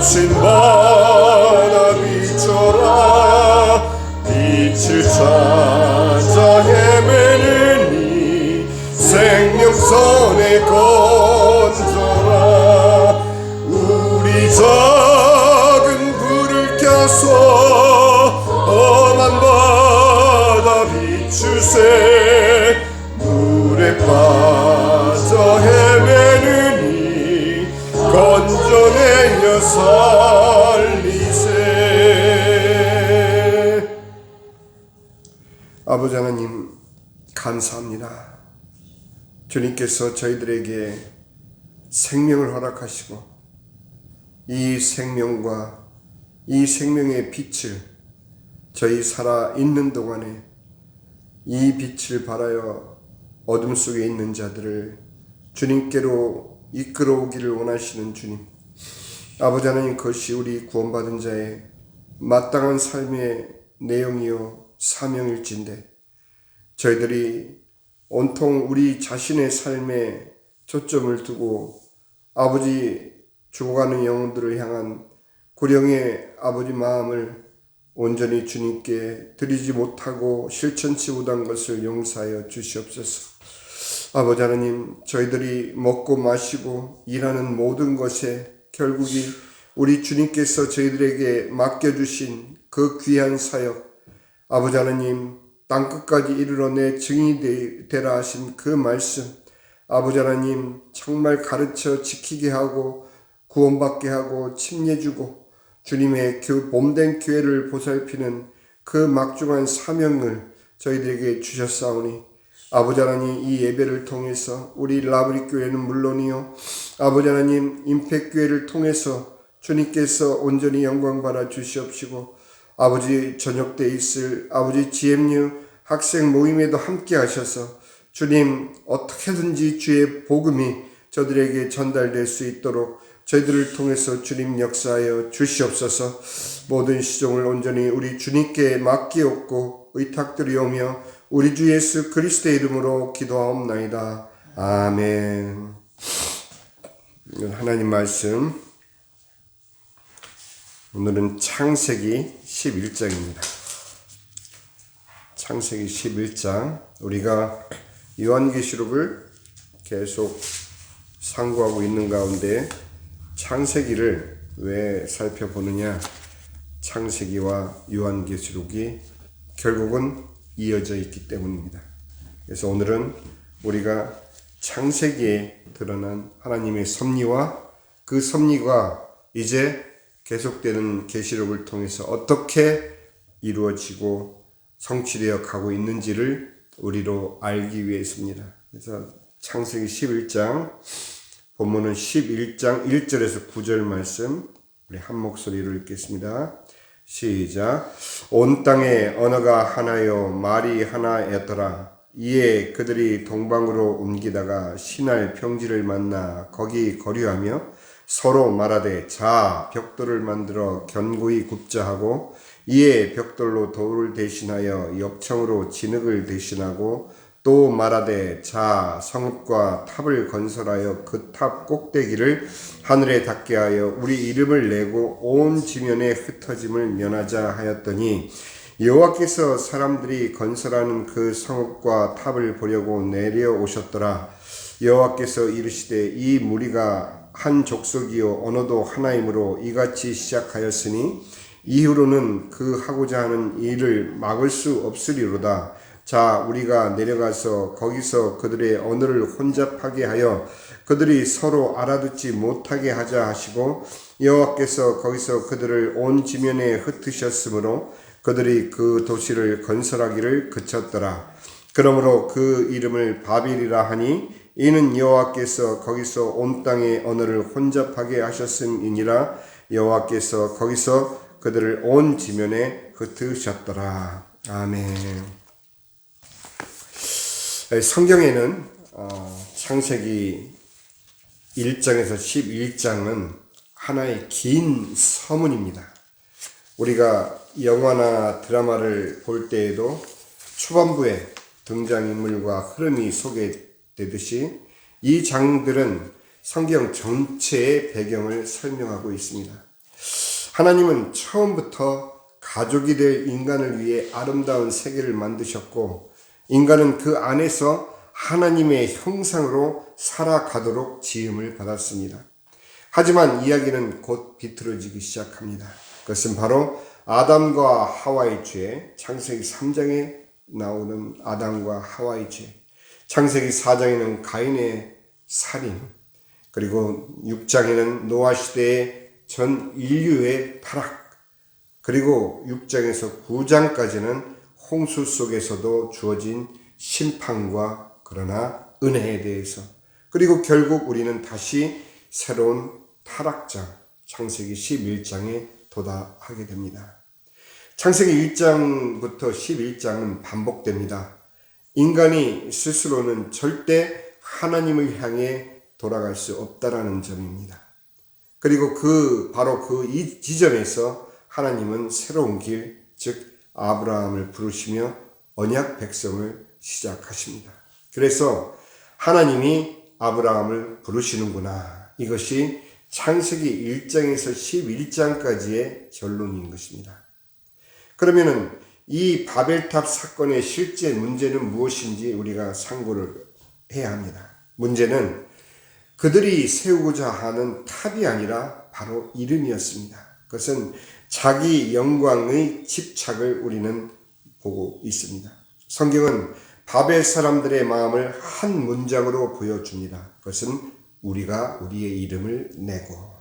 거친 바다 비춰라 빛을 찾아 헤매는 이 생명선에 건져라 우리 작은 불을 켜서 험한 바다 비추세 물에 빠져 헤매는 이 건져내려 살리세. 아버지 하나님 감사합니다. 주님께서 저희들에게 생명을 허락하시고 이 생명과 이 생명의 빛을 저희 살아있는 동안에 이 빛을 발하여 어둠 속에 있는 자들을 주님께로 이끌어오기를 원하시는 주님, 아버지 하나님, 그것이 우리 구원받은 자의 마땅한 삶의 내용이요 사명일진데 저희들이 온통 우리 자신의 삶에 초점을 두고 아버지 죽어가는 영혼들을 향한 구령의 아버지 마음을 온전히 주님께 드리지 못하고 실천치 못한 것을 용서하여 주시옵소서. 아버지 하나님, 저희들이 먹고 마시고 일하는 모든 것에 결국이 우리 주님께서 저희들에게 맡겨주신 그 귀한 사역, 아버지 하나님, 땅끝까지 이르러 내 증인이 되라 하신 그 말씀, 아버지 하나님, 정말 가르쳐 지키게 하고 구원받게 하고 침례주고 주님의 몸된 교회를 보살피는 그 막중한 사명을 저희들에게 주셨사오니 아버지 하나님, 이 예배를 통해서 우리 라브리 교회는 물론이요 아버지 하나님, 임팩 교회를 통해서 주님께서 온전히 영광 받아 주시옵시고 아버지 저녁 때 있을 아버지 GMU 학생 모임에도 함께 하셔서 주님 어떻게든지 주의 복음이 저들에게 전달될 수 있도록 저희들을 통해서 주님 역사하여 주시옵소서. 모든 시종을 온전히 우리 주님께 맡기옵고 의탁드리오며 우리 주 예수 그리스도의 이름으로 기도하옵나이다. 아멘. 하나님 말씀, 오늘은 창세기 11장입니다. 창세기 11장, 우리가 요한계시록을 계속 상고하고 있는 가운데 창세기를 왜 살펴보느냐? 창세기와 요한계시록이 결국은 이어져 있기 때문입니다. 그래서 오늘은 우리가 창세기에 드러난 하나님의 섭리와 그 섭리가 이제 계속되는 계시록을 통해서 어떻게 이루어지고 성취되어 가고 있는지를 우리로 알기 위해서입니다. 그래서 창세기 11장, 본문은 11장 1절에서 9절 말씀 우리 한 목소리로 읽겠습니다. 시작. 온 땅에 언어가 하나요 말이 하나였더라. 이에 그들이 동방으로 옮기다가 신할 평지를 만나 거기 거류하며 서로 말하되 자 벽돌을 만들어 견고히 굽자 하고 이에 벽돌로 돌을 대신하여 역청으로 진흙을 대신하고 또 말하되 자 성읍과 탑을 건설하여 그 탑 꼭대기를 하늘에 닿게 하여 우리 이름을 내고 온 지면에 흩어짐을 면하자 하였더니 여호와께서 사람들이 건설하는 그 성읍과 탑을 보려고 내려오셨더라. 여호와께서 이르시되 이 무리가 한 족속이요 언어도 하나이므로 이같이 시작하였으니 이후로는 그 하고자 하는 일을 막을 수 없으리로다. 자 우리가 내려가서 거기서 그들의 언어를 혼잡하게 하여 그들이 서로 알아듣지 못하게 하자 하시고 여호와께서 거기서 그들을 온 지면에 흩으셨으므로 그들이 그 도시를 건설하기를 그쳤더라. 그러므로 그 이름을 바빌이라 하니 이는 여호와께서 거기서 온 땅의 언어를 혼잡하게 하셨음이니라. 여호와께서 거기서 그들을 온 지면에 흩으셨더라. 아멘. 성경에는 창세기 1장에서 11장은 하나의 긴 서문입니다. 우리가 영화나 드라마를 볼 때에도 초반부에 등장인물과 흐름이 소개되듯이 이 장들은 성경 전체의 배경을 설명하고 있습니다. 하나님은 처음부터 가족이 될 인간을 위해 아름다운 세계를 만드셨고 인간은 그 안에서 하나님의 형상으로 살아가도록 지음을 받았습니다. 하지만 이야기는 곧 비틀어지기 시작합니다. 그것은 바로 아담과 하와의 죄, 창세기 3장에 나오는 아담과 하와의 죄, 창세기 4장에는 가인의 살인, 그리고 6장에는 노아 시대의 전 인류의 타락, 그리고 6장에서 9장까지는 홍수 속에서도 주어진 심판과 그러나 은혜에 대해서, 그리고 결국 우리는 다시 새로운 타락장, 창세기 11장에 도달하게 됩니다. 창세기 1장부터 11장은 반복됩니다. 인간이 스스로는 절대 하나님을 향해 돌아갈 수 없다라는 점입니다. 그리고 바로 그 지점에서 하나님은 새로운 길, 즉 아브라함을 부르시며 언약 백성을 시작하십니다. 그래서 하나님이 아브라함을 부르시는구나. 이것이 창세기 1장에서 11장까지의 결론인 것입니다. 그러면은 이 바벨탑 사건의 실제 문제는 무엇인지 우리가 상고를 해야 합니다. 문제는 그들이 세우고자 하는 탑이 아니라 바로 이름이었습니다. 그것은 자기 영광의 집착을 우리는 보고 있습니다. 성경은 바벨 사람들의 마음을 한 문장으로 보여줍니다. 그것은 우리가 우리의 이름을 내고.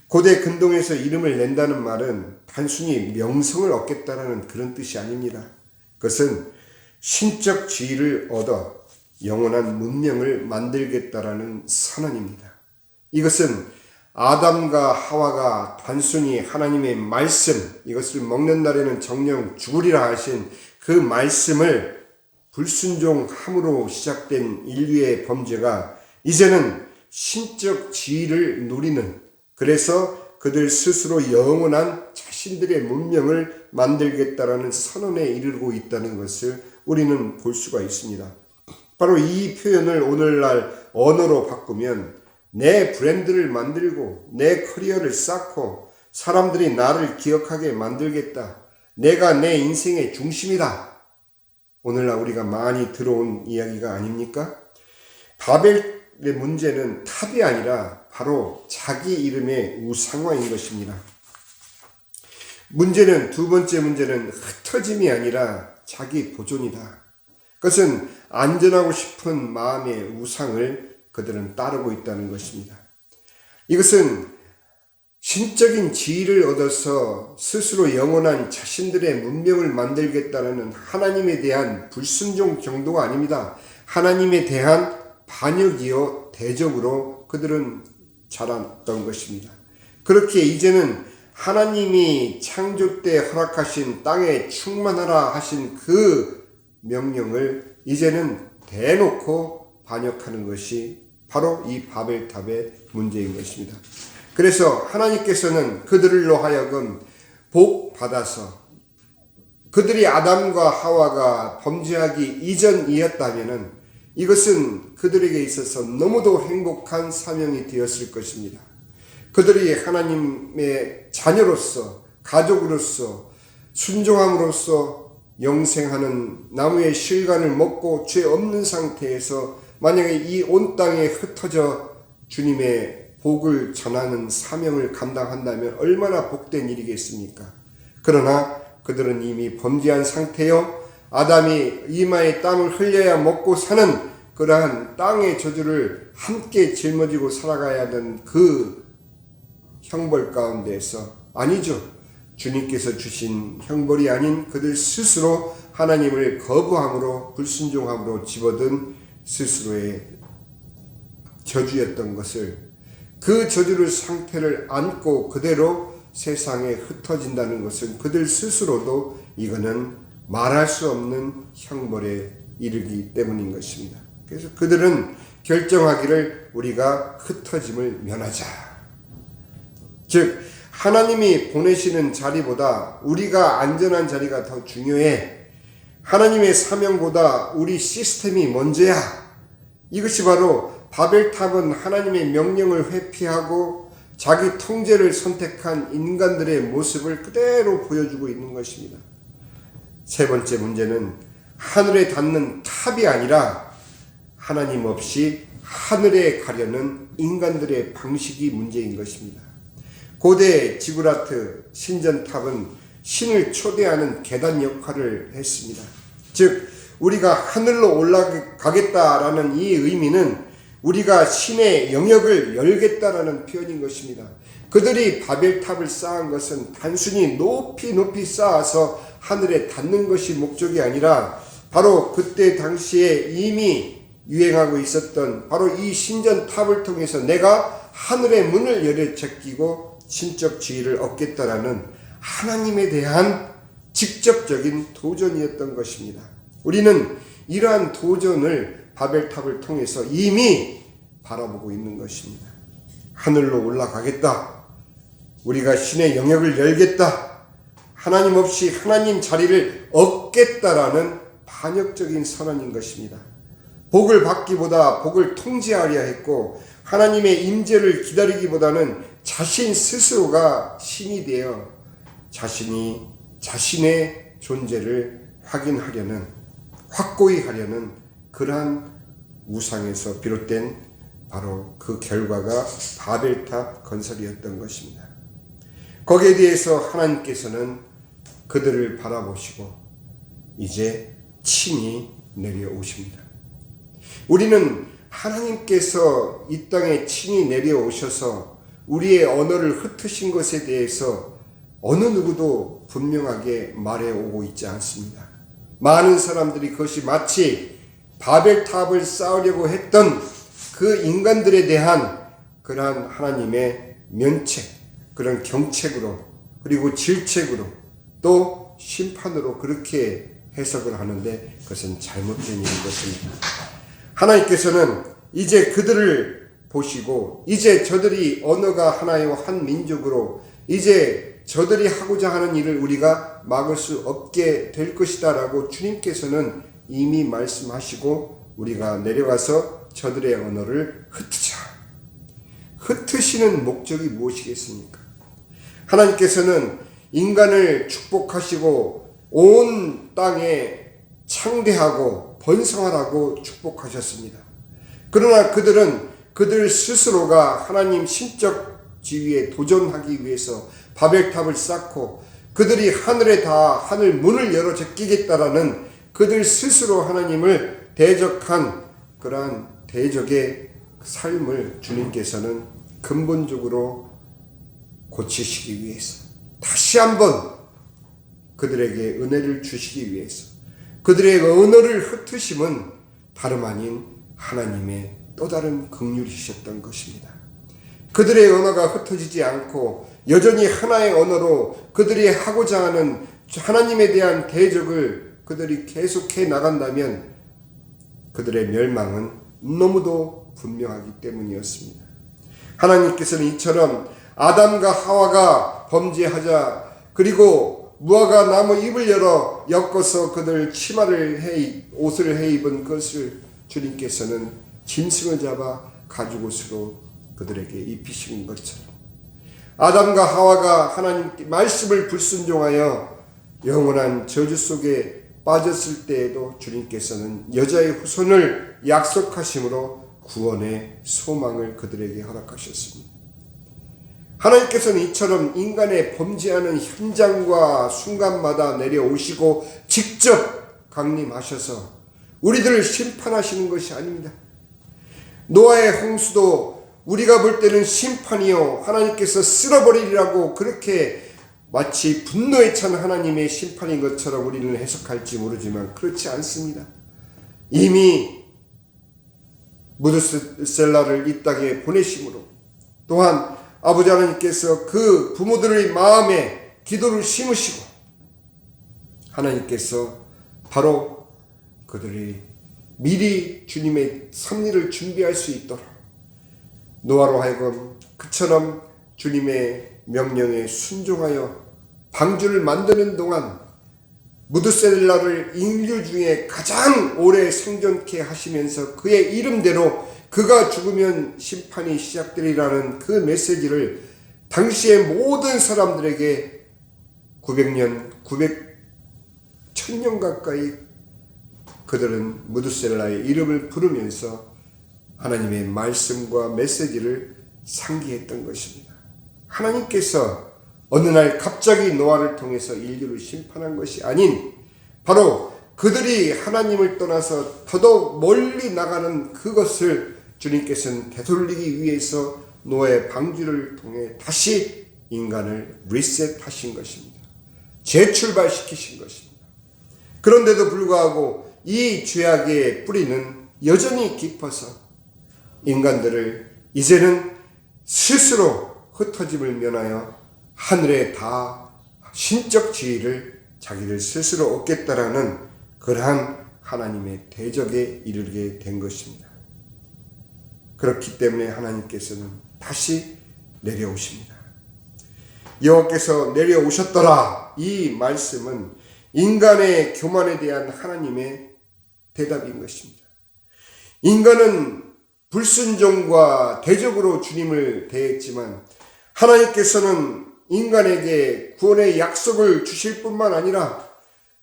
고대 근동에서 이름을 낸다는 말은 단순히 명성을 얻겠다라는 그런 뜻이 아닙니다. 그것은 신적 지위를 얻어 영원한 문명을 만들겠다라는 선언입니다. 이것은 아담과 하와가 단순히 하나님의 말씀, 이것을 먹는 날에는 정령 죽으리라 하신 그 말씀을 불순종함으로 시작된 인류의 범죄가 이제는 신적 지위를 누리는, 그래서 그들 스스로 영원한 자신들의 문명을 만들겠다라는 선언에 이르고 있다는 것을 우리는 볼 수가 있습니다. 바로 이 표현을 오늘날 언어로 바꾸면 내 브랜드를 만들고 내 커리어를 쌓고 사람들이 나를 기억하게 만들겠다. 내가 내 인생의 중심이다. 오늘날 우리가 많이 들어온 이야기가 아닙니까? 바벨의 문제는 탑이 아니라 바로 자기 이름의 우상화인 것입니다. 문제는 두 번째 문제는 흩어짐이 아니라 자기 보존이다. 그것은 안전하고 싶은 마음의 우상을 그들은 따르고 있다는 것입니다. 이것은 신적인 지위를 얻어서 스스로 영원한 자신들의 문명을 만들겠다는 하나님에 대한 불순종 정도가 아닙니다. 하나님에 대한 반역이요 대적으로 그들은 자랐던 것입니다. 그렇게 이제는 하나님이 창조 때 허락하신 땅에 충만하라 하신 그 명령을 이제는 대놓고 반역하는 것이 바로 이 바벨탑의 문제인 것입니다. 그래서 하나님께서는 그들로 하여금 복 받아서 그들이 아담과 하와가 범죄하기 이전이었다면 이것은 그들에게 있어서 너무도 행복한 사명이 되었을 것입니다. 그들이 하나님의 자녀로서 가족으로서 순종함으로써 영생하는 나무의 실간을 먹고 죄 없는 상태에서 만약에 이 온 땅에 흩어져 주님의 복을 전하는 사명을 감당한다면 얼마나 복된 일이겠습니까? 그러나 그들은 이미 범죄한 상태요, 아담이 이마에 땀을 흘려야 먹고 사는 그러한 땅의 저주를 함께 짊어지고 살아가야 하는 그 형벌 가운데서 아니죠. 주님께서 주신 형벌이 아닌 그들 스스로 하나님을 거부함으로 불순종함으로 집어든 스스로의 저주였던 것을, 그 저주를 상태를 안고 그대로 세상에 흩어진다는 것은 그들 스스로도 이거는 말할 수 없는 형벌에 이르기 때문인 것입니다. 그래서 그들은 결정하기를 우리가 흩어짐을 면하자. 즉 하나님이 보내시는 자리보다 우리가 안전한 자리가 더 중요해. 하나님의 사명보다 우리 시스템이 먼저야. 이것이 바로 바벨탑은 하나님의 명령을 회피하고 자기 통제를 선택한 인간들의 모습을 그대로 보여주고 있는 것입니다. 세 번째 문제는 하늘에 닿는 탑이 아니라 하나님 없이 하늘에 가려는 인간들의 방식이 문제인 것입니다. 고대 지구라트 신전탑은 신을 초대하는 계단 역할을 했습니다. 즉 우리가 하늘로 올라가겠다라는 이 의미는 우리가 신의 영역을 열겠다라는 표현인 것입니다. 그들이 바벨탑을 쌓은 것은 단순히 높이 쌓아서 하늘에 닿는 것이 목적이 아니라 바로 그때 당시에 이미 유행하고 있었던 바로 이 신전탑을 통해서 내가 하늘의 문을 열어 제끼고 신적 지위를 얻겠다라는 하나님에 대한 직접적인 도전이었던 것입니다. 우리는 이러한 도전을 바벨탑을 통해서 이미 바라보고 있는 것입니다. 하늘로 올라가겠다. 우리가 신의 영역을 열겠다. 하나님 없이 하나님 자리를 얻겠다라는 반역적인 선언인 것입니다. 복을 받기보다 복을 통제하려 했고 하나님의 임재를 기다리기보다는 자신 스스로가 신이 되어 자신이 자신의 존재를 확인하려는 확고히 하려는 그러한 우상에서 비롯된 바로 그 결과가 바벨탑 건설이었던 것입니다. 거기에 대해서 하나님께서는 그들을 바라보시고 이제 친히 내려오십니다. 우리는 하나님께서 이 땅에 친히 내려오셔서 우리의 언어를 흩으신 것에 대해서 어느 누구도 분명하게 말해오고 있지 않습니다. 많은 사람들이 그것이 마치 바벨탑을 쌓으려고 했던 그 인간들에 대한 그러한 하나님의 면책, 그런 경책으로 그리고 질책으로 또 심판으로 그렇게 해석을 하는데 그것은 잘못된 일인 것입니다. 하나님께서는 이제 그들을 보시고 이제 저들이 언어가 하나요 한 민족으로 이제 저들이 하고자 하는 일을 우리가 막을 수 없게 될 것이다 라고 주님께서는 이미 말씀하시고 우리가 내려가서 저들의 언어를 흩으자. 흩으시는 목적이 무엇이겠습니까? 하나님께서는 인간을 축복하시고 온 땅에 창대하고 번성하라고 축복하셨습니다. 그러나 그들은 그들 스스로가 하나님 신적 지위에 도전하기 위해서 바벨탑을 쌓고 그들이 하늘에 다 하늘 문을 열어 제끼겠다라는 그들 스스로 하나님을 대적한 그러한 대적의 삶을 주님께서는 근본적으로 고치시기 위해서 다시 한번 그들에게 은혜를 주시기 위해서 그들의 언어를 흩으심은 다름 아닌 하나님의 또 다른 긍휼이셨던 것입니다. 그들의 언어가 흩어지지 않고 여전히 하나의 언어로 그들이 하고자 하는 하나님에 대한 대적을 그들이 계속해 나간다면 그들의 멸망은 너무도 분명하기 때문이었습니다. 하나님께서는 이처럼 아담과 하와가 범죄하자 그리고 무화과 나무 잎을 열어 엮어서 그들 옷을 해 입은 것을 주님께서는 짐승을 잡아 가죽옷으로 그들에게 입히신 것처럼 아담과 하와가 하나님 말씀을 불순종하여 영원한 저주 속에 빠졌을 때에도 주님께서는 여자의 후손을 약속하심으로 구원의 소망을 그들에게 허락하셨습니다. 하나님께서는 이처럼 인간의 범죄하는 현장과 순간마다 내려오시고 직접 강림하셔서 우리들을 심판하시는 것이 아닙니다. 노아의 홍수도 우리가 볼 때는 심판이요 하나님께서 쓸어버리리라고 그렇게 마치 분노에 찬 하나님의 심판인 것처럼 우리는 해석할지 모르지만 그렇지 않습니다. 이미 무드셀라를 이 땅에 보내심으로 또한 아버지 하나님께서 그 부모들의 마음에 기도를 심으시고 하나님께서 바로 그들이 미리 주님의 섭리를 준비할 수 있도록 노아로 하여금 그처럼 주님의 명령에 순종하여 방주를 만드는 동안 무드셀라를 인류 중에 가장 오래 생존케 하시면서 그의 이름대로 그가 죽으면 심판이 시작되리라는 그 메시지를 당시의 모든 사람들에게 900년, 1000년 가까이 그들은 무드셀라의 이름을 부르면서 하나님의 말씀과 메시지를 상기했던 것입니다. 하나님께서 어느 날 갑자기 노아를 통해서 인류를 심판한 것이 아닌 바로 그들이 하나님을 떠나서 더더욱 멀리 나가는 그것을 주님께서는 되돌리기 위해서 노아의 방주를 통해 다시 인간을 리셋하신 것입니다. 재출발시키신 것입니다. 그런데도 불구하고 이 죄악의 뿌리는 여전히 깊어서 인간들을 이제는 스스로 흩어짐을 면하여 하늘에 다 신적 지위를 자기들 스스로 얻겠다라는 그러한 하나님의 대적에 이르게 된 것입니다. 그렇기 때문에 하나님께서는 다시 내려오십니다. 여호와께서 내려오셨더라. 이 말씀은 인간의 교만에 대한 하나님의 대답인 것입니다. 인간은 불순종과 대적으로 주님을 대했지만 하나님께서는 인간에게 구원의 약속을 주실 뿐만 아니라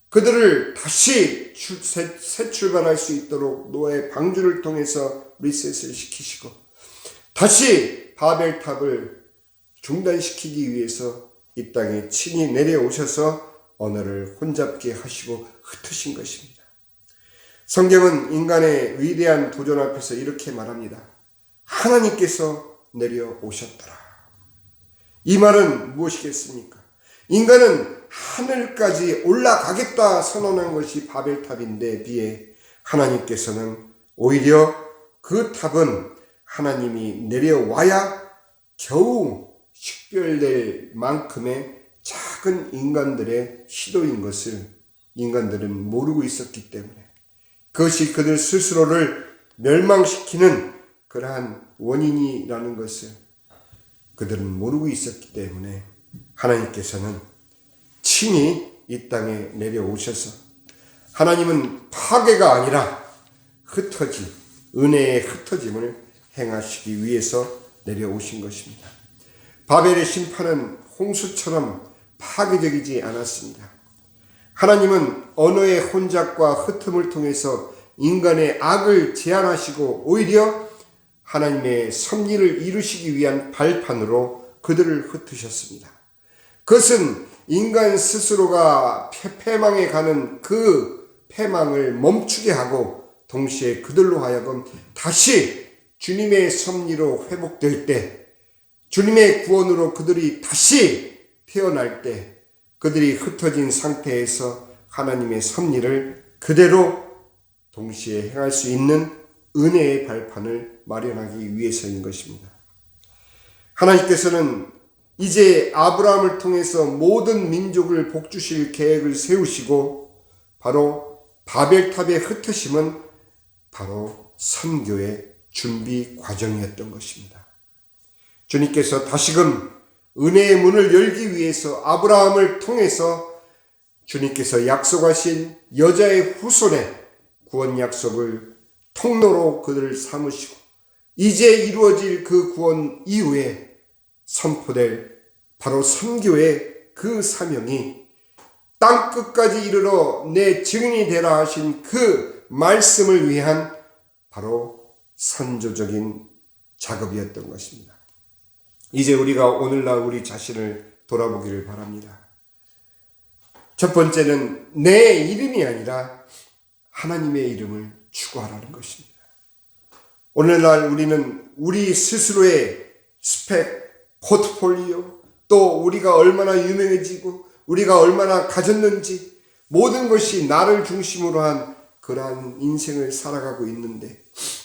그들을 다시 새 출발할 수 있도록 노아의 방주를 통해서 리셋을 시키시고 다시 바벨탑을 중단시키기 위해서 이 땅에 친히 내려오셔서 언어를 혼잡게 하시고 흩으신 것입니다. 성경은 인간의 위대한 도전 앞에서 이렇게 말합니다. 하나님께서 내려오셨더라. 이 말은 무엇이겠습니까? 인간은 하늘까지 올라가겠다 선언한 것이 바벨탑인데 비해 하나님께서는 오히려 그 탑은 하나님이 내려와야 겨우 식별될 만큼의 작은 인간들의 시도인 것을 인간들은 모르고 있었기 때문에 그것이 그들 스스로를 멸망시키는 그러한 원인이라는 것을 그들은 모르고 있었기 때문에 하나님께서는 친히 이 땅에 내려오셔서 하나님은 파괴가 아니라 흩어짐, 은혜의 흩어짐을 행하시기 위해서 내려오신 것입니다. 바벨의 심판은 홍수처럼 파괴적이지 않았습니다. 하나님은 언어의 혼잡과 흩음을 통해서 인간의 악을 제한하시고 오히려 하나님의 섭리를 이루시기 위한 발판으로 그들을 흩으셨습니다. 그것은 인간 스스로가 패망에 가는 그 패망을 멈추게 하고 동시에 그들로 하여금 다시 주님의 섭리로 회복될 때 주님의 구원으로 그들이 다시 태어날 때 그들이 흩어진 상태에서 하나님의 섭리를 그대로 동시에 행할 수 있는 은혜의 발판을 마련하기 위해서인 것입니다. 하나님께서는 이제 아브라함을 통해서 모든 민족을 복주실 계획을 세우시고 바로 바벨탑의 흩으심은 바로 선교의 준비 과정이었던 것입니다. 주님께서 다시금 은혜의 문을 열기 위해서 아브라함을 통해서 주님께서 약속하신 여자의 후손의 구원 약속을 통로로 그들을 삼으시고 이제 이루어질 그 구원 이후에 선포될 바로 선교의 그 사명이 땅끝까지 이르러 내 증인이 되라 하신 그 말씀을 위한 바로 선조적인 작업이었던 것입니다. 이제 우리가 오늘날 우리 자신을 돌아보기를 바랍니다. 첫 번째는 내 이름이 아니라 하나님의 이름을 추구하라는 것입니다. 오늘날 우리는 우리 스스로의 스펙, 포트폴리오, 또 우리가 얼마나 유명해지고 우리가 얼마나 가졌는지 모든 것이 나를 중심으로 한 그러한 인생을 살아가고 있는데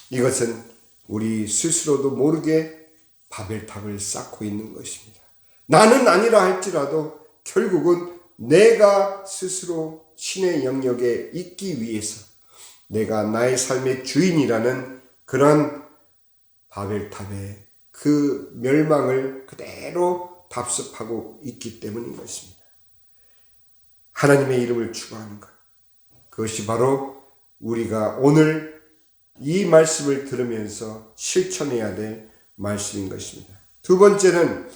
이것은 우리 스스로도 모르게 바벨탑을 쌓고 있는 것입니다. 나는 아니라 할지라도 결국은 내가 스스로 신의 영역에 있기 위해서 내가 나의 삶의 주인이라는 그런 바벨탑의 그 멸망을 그대로 답습하고 있기 때문인 것입니다. 하나님의 이름을 추구하는 것. 그것이 바로 우리가 오늘 이 말씀을 들으면서 실천해야 될 말씀인 것입니다. 두 번째는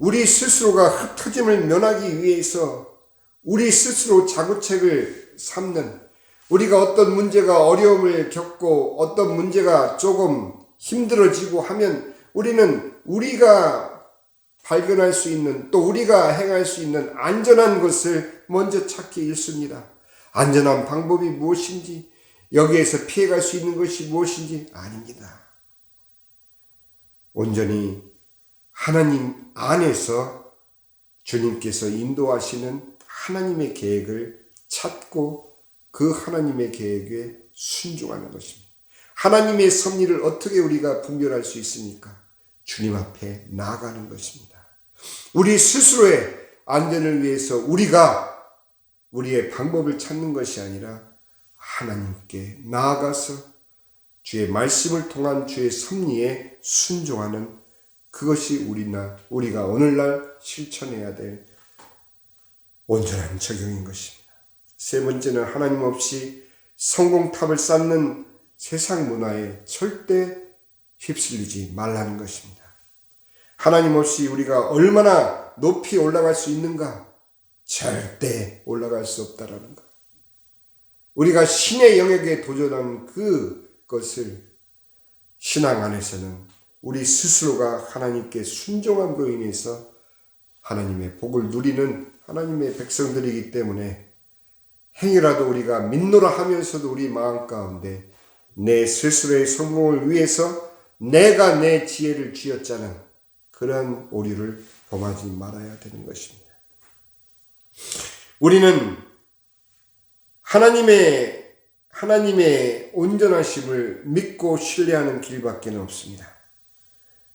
우리 스스로가 흩어짐을 면하기 위해서 우리 스스로 자구책을 삼는, 우리가 어떤 문제가 어려움을 겪고 어떤 문제가 조금 힘들어지고 하면 우리는 우리가 발견할 수 있는, 또 우리가 행할 수 있는 안전한 것을 먼저 찾기 일쑤입니다. 안전한 방법이 무엇인지, 여기에서 피해갈 수 있는 것이 무엇인지 아닙니다. 온전히 하나님 안에서 주님께서 인도하시는 하나님의 계획을 찾고 그 하나님의 계획에 순종하는 것입니다. 하나님의 섭리를 어떻게 우리가 분별할 수 있습니까? 주님 앞에 나아가는 것입니다. 우리 스스로의 안전을 위해서 우리가 우리의 방법을 찾는 것이 아니라 하나님께 나아가서 주의 말씀을 통한 주의 섭리에 순종하는, 그것이 우리가 오늘날 실천해야 될 온전한 적용인 것입니다. 세 번째는 하나님 없이 성공탑을 쌓는 세상 문화에 절대 휩쓸리지 말라는 것입니다. 하나님 없이 우리가 얼마나 높이 올라갈 수 있는가? 절대 올라갈 수 없다라는 것. 우리가 신의 영역에 도전한 그것을 신앙 안에서는 우리 스스로가 하나님께 순종함으로 인해서 하나님의 복을 누리는 하나님의 백성들이기 때문에 행여라도 우리가 믿노라 하면서도 우리 마음 가운데 내 스스로의 성공을 위해서 내가 내 지혜를 쥐어짜는 그런 오류를 범하지 말아야 되는 것입니다. 우리는 하나님의 온전하심을 믿고 신뢰하는 길밖에 없습니다.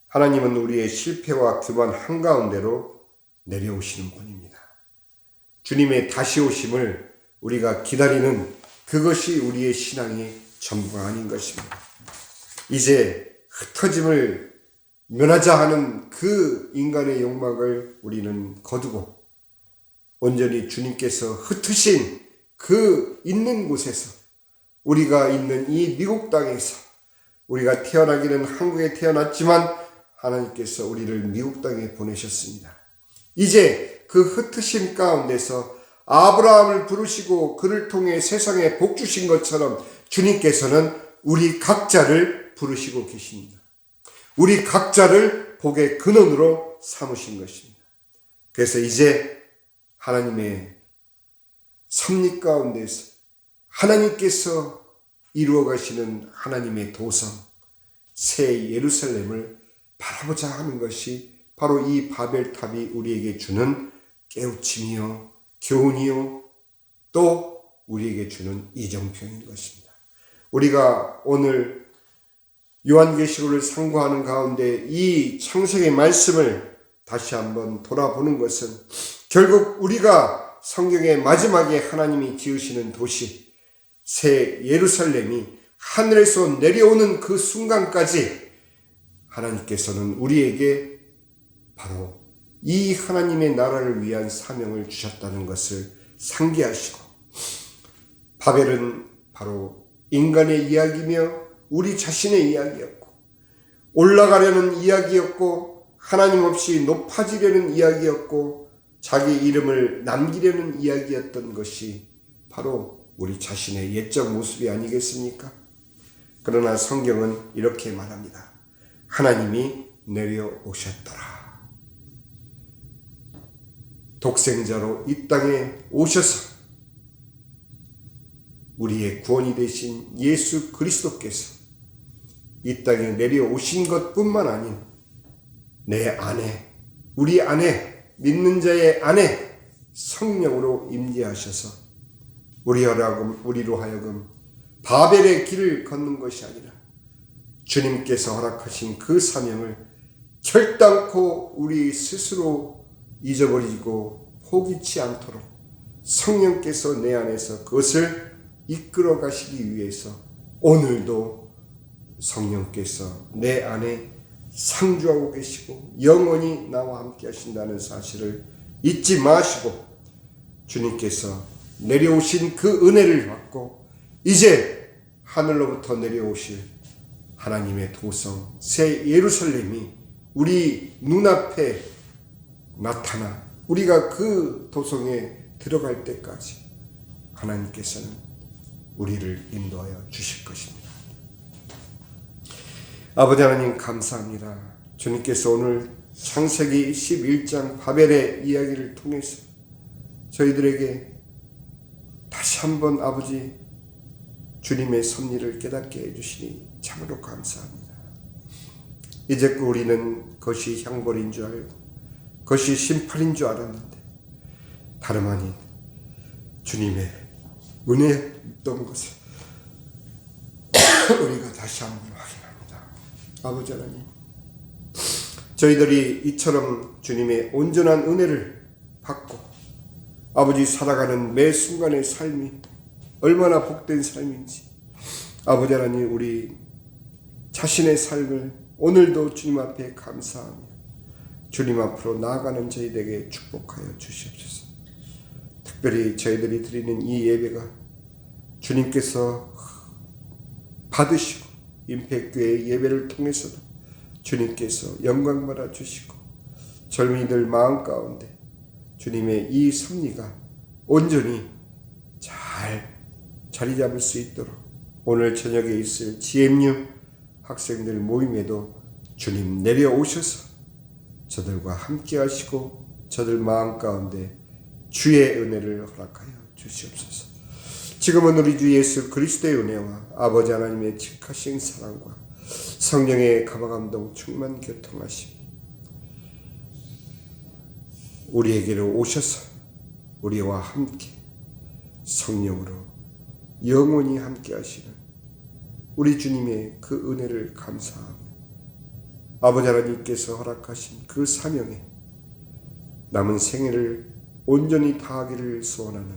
하나님은 우리의 실패와 교만 한가운데로 내려오시는 분입니다. 주님의 다시 오심을 우리가 기다리는 그것이 우리의 신앙의 전부가 아닌 것입니다. 이제 흩어짐을 면하자 하는 그 인간의 욕망을 우리는 거두고 온전히 주님께서 흩으신 그 있는 곳에서, 우리가 있는 이 미국 땅에서, 우리가 태어나기는 한국에 태어났지만 하나님께서 우리를 미국 땅에 보내셨습니다. 이제 그 흩으심 가운데서 아브라함을 부르시고 그를 통해 세상에 복 주신 것처럼 주님께서는 우리 각자를 부르시고 계십니다. 우리 각자를 복의 근원으로 삼으신 것입니다. 그래서 이제 하나님의 섭리 가운데서 하나님께서 이루어 가시는 하나님의 도성 새 예루살렘을 바라보자 하는 것이 바로 이 바벨탑이 우리에게 주는 깨우침이요, 교훈이요, 또 우리에게 주는 이정표인 것입니다. 우리가 오늘 요한계시록을 상고하는 가운데 이 창세기 말씀을 다시 한번 돌아보는 것은 결국 우리가 성경의 마지막에 하나님이 지으시는 도시 새 예루살렘이 하늘에서 내려오는 그 순간까지 하나님께서는 우리에게 바로 이 하나님의 나라를 위한 사명을 주셨다는 것을 상기하시고, 바벨은 바로 인간의 이야기며 우리 자신의 이야기였고, 올라가려는 이야기였고, 하나님 없이 높아지려는 이야기였고, 자기 이름을 남기려는 이야기였던 것이 바로 우리 자신의 옛적 모습이 아니겠습니까? 그러나 성경은 이렇게 말합니다. 하나님이 내려오셨더라. 독생자로 이 땅에 오셔서 우리의 구원이 되신 예수 그리스도께서 이 땅에 내려오신 것뿐만 아닌 내 안에, 우리 안에, 믿는 자의 안에 성령으로 임재하셔서 우리로 하여금 바벨의 길을 걷는 것이 아니라 주님께서 허락하신 그 사명을 결단코 우리 스스로 잊어버리고 포기치 않도록 성령께서 내 안에서 그것을 이끌어 가시기 위해서 오늘도 성령께서 내 안에 상주하고 계시고 영원히 나와 함께 하신다는 사실을 잊지 마시고 주님께서 내려오신 그 은혜를 받고 이제 하늘로부터 내려오실 하나님의 도성 새 예루살렘이 우리 눈앞에 나타나 우리가 그 도성에 들어갈 때까지 하나님께서는 우리를 인도하여 주실 것입니다. 아버지 하나님 감사합니다. 주님께서 오늘 창세기 11장 바벨의 이야기를 통해서 저희들에게 다시 한번 아버지 주님의 섭리를 깨닫게 해주시니 참으로 감사합니다. 이제껏 우리는 그것이 형벌인 줄 알고 그것이 심판인 줄 알았는데 다름 아닌 주님의 은혜였던 것을 우리가 다시 한번 확인합니다. 아버지 하나님, 저희들이 이처럼 주님의 온전한 은혜를 받고 아버지 살아가는 매 순간의 삶이 얼마나 복된 삶인지 아버지 하나님 우리 자신의 삶을 오늘도 주님 앞에 감사하며 주님 앞으로 나아가는 저희들에게 축복하여 주시옵소서. 특별히 저희들이 드리는 이 예배가 주님께서 받으시고 임팩교회의 예배를 통해서도 주님께서 영광 받아 주시고 젊은이들 마음 가운데 주님의 이 섭리가 온전히 잘 자리 잡을 수 있도록 오늘 저녁에 있을 GMU 학생들 모임에도 주님 내려오셔서 저들과 함께 하시고 저들 마음 가운데 주의 은혜를 허락하여 주시옵소서. 지금은 우리 주 예수 그리스도의 은혜와 아버지 하나님의 직하신 사랑과 성령의 감화감동 충만 교통하심 우리에게로 오셔서 우리와 함께 성령으로 영원히 함께 하시는 우리 주님의 그 은혜를 감사하며 아버지 하나님께서 허락하신 그 사명에 남은 생애를 온전히 다하기를 소원하는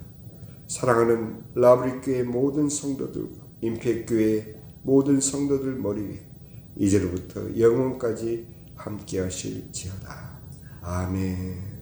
사랑하는 라브리교회 모든 성도들과 임팩교회 모든 성도들 머리 위에 이제로부터 영원까지 함께 하실지어다. 아멘.